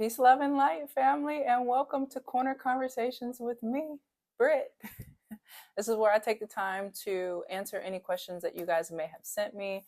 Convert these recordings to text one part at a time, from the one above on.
Peace, love, and light, family, and welcome to Corner Conversations with me, Britt. This is where I take the time to answer any questions that you guys may have sent me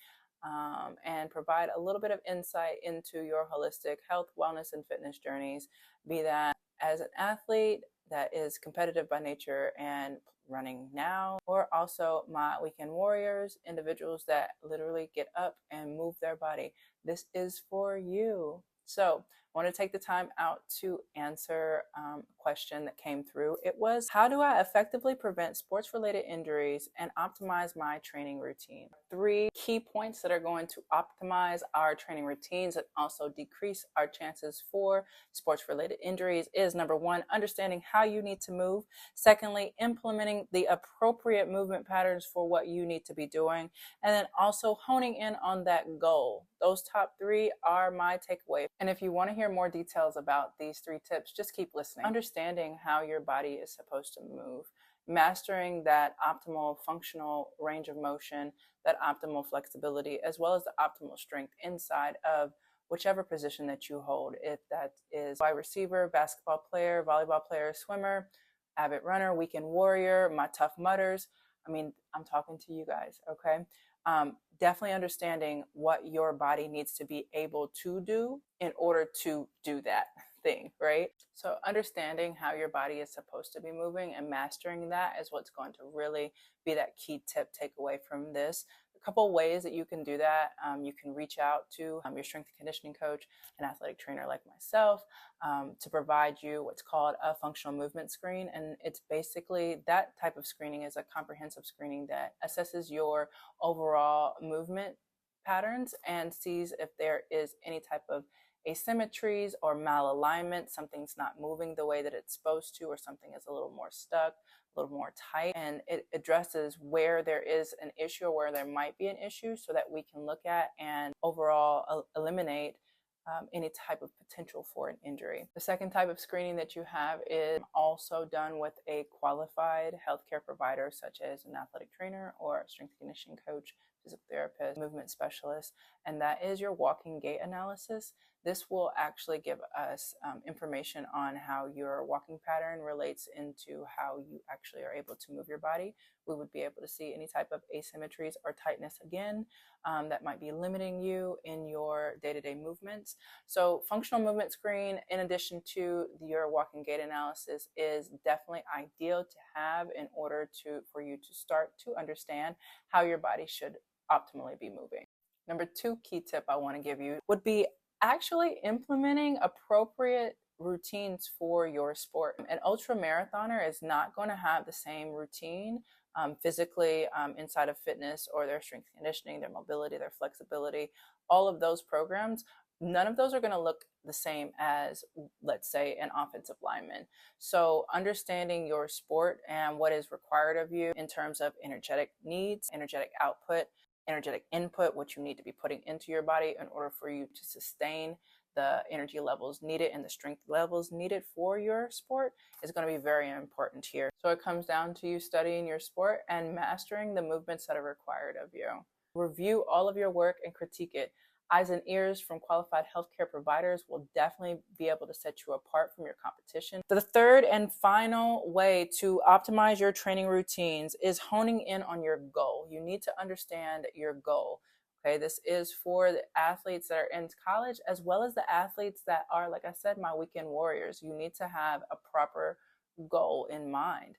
and provide a little bit of insight into your holistic health, wellness, and fitness journeys, be that as an athlete that is competitive by nature and running now, or also my weekend warriors, individuals that literally get up and move their body. This is for you. So I want to take the time out to answer a question that came through. It was, how do I effectively prevent sports-related injuries and optimize my training routine? 3 key points that are going to optimize our training routines and also decrease our chances for sports-related injuries is, number 1, understanding how you need to move. Secondly, implementing the appropriate movement patterns for what you need to be doing. And then also honing in on that goal. Those top 3 are my takeaway. And if you want to hear more details about these 3 tips, just keep listening. Understanding how your body is supposed to move, mastering that optimal functional range of motion, that optimal flexibility, as well as the optimal strength inside of whichever position that you hold. If that is wide receiver, basketball player, volleyball player, swimmer, avid runner, weekend warrior, my tough mutters. I mean, I'm talking to you guys, okay? Definitely understanding what your body needs to be able to do in order to do that thing, right? So understanding how your body is supposed to be moving and mastering that is what's going to really be that key tip takeaway from this. A couple ways that you can do that. You can reach out to your strength and conditioning coach, an athletic trainer like myself, to provide you what's called a functional movement screen. And it's basically that type of screening is a comprehensive screening that assesses your overall movement patterns and sees if there is any type of asymmetries or malalignment, something's not moving the way that it's supposed to, or something is a little more stuck, a little more tight, and it addresses where there is an issue or where there might be an issue so that we can look at and overall eliminate any type of potential for an injury. The second type of screening that you have is also done with a qualified healthcare provider, such as an athletic trainer or a strength and conditioning coach, physical therapist, movement specialist, and that is your walking gait analysis. This will actually give us information on how your walking pattern relates into how you actually are able to move your body. We would be able to see any type of asymmetries or tightness again that might be limiting you in your day-to-day movements. So functional movement screen, in addition to your walking gait analysis, is definitely ideal to have in order for you to start to understand how your body should optimally be moving. Number 2 key tip I want to give you would be actually implementing appropriate routines for your sport. An ultra marathoner is not going to have the same routine physically inside of fitness or their strength conditioning, their mobility, their flexibility, all of those programs. None of those are going to look the same as, let's say, an offensive lineman. So understanding your sport and what is required of you in terms of energetic needs, energetic output, energetic input, what you need to be putting into your body in order for you to sustain the energy levels needed and the strength levels needed for your sport is going to be very important here. So it comes down to you studying your sport and mastering the movements that are required of you. Review all of your work and critique it. Eyes and ears from qualified healthcare providers will definitely be able to set you apart from your competition. The third and final way to optimize your training routines is honing in on your goal. You need to understand your goal. Okay, this is for the athletes that are in college as well as the athletes that are, like I said, my weekend warriors. You need to have a proper goal in mind.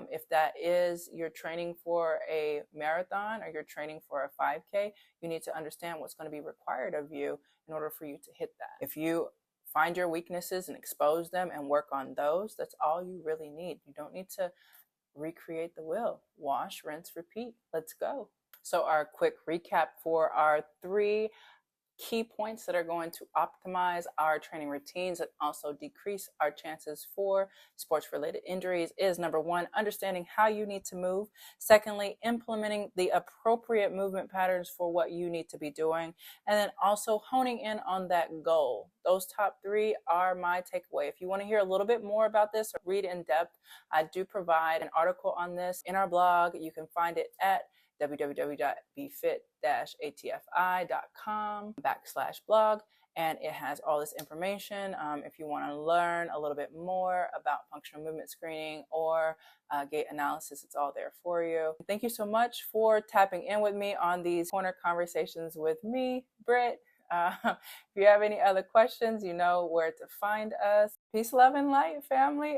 If that is you're training for a marathon or you're training for a 5K, you need to understand what's going to be required of you in order for you to hit that. If you find your weaknesses and expose them and work on those, that's all you really need. You don't need to recreate the wheel. Wash, rinse, repeat. Let's go. So our quick recap for our 3 key points that are going to optimize our training routines and also decrease our chances for sports-related injuries is, number 1, understanding how you need to move. Secondly, implementing the appropriate movement patterns for what you need to be doing. And then also honing in on that goal. Those top 3 are my takeaway. If you want to hear a little bit more about this or read in depth, I do provide an article on this in our blog. You can find it at www.bfit-atfi.com/blog. and it has all this information. If you want to learn a little bit more about functional movement screening or gait analysis, it's all there for you. Thank you so much for tapping in with me on these corner conversations with me, Britt. If you have any other questions, you know where to find us. Peace, love, and light, family.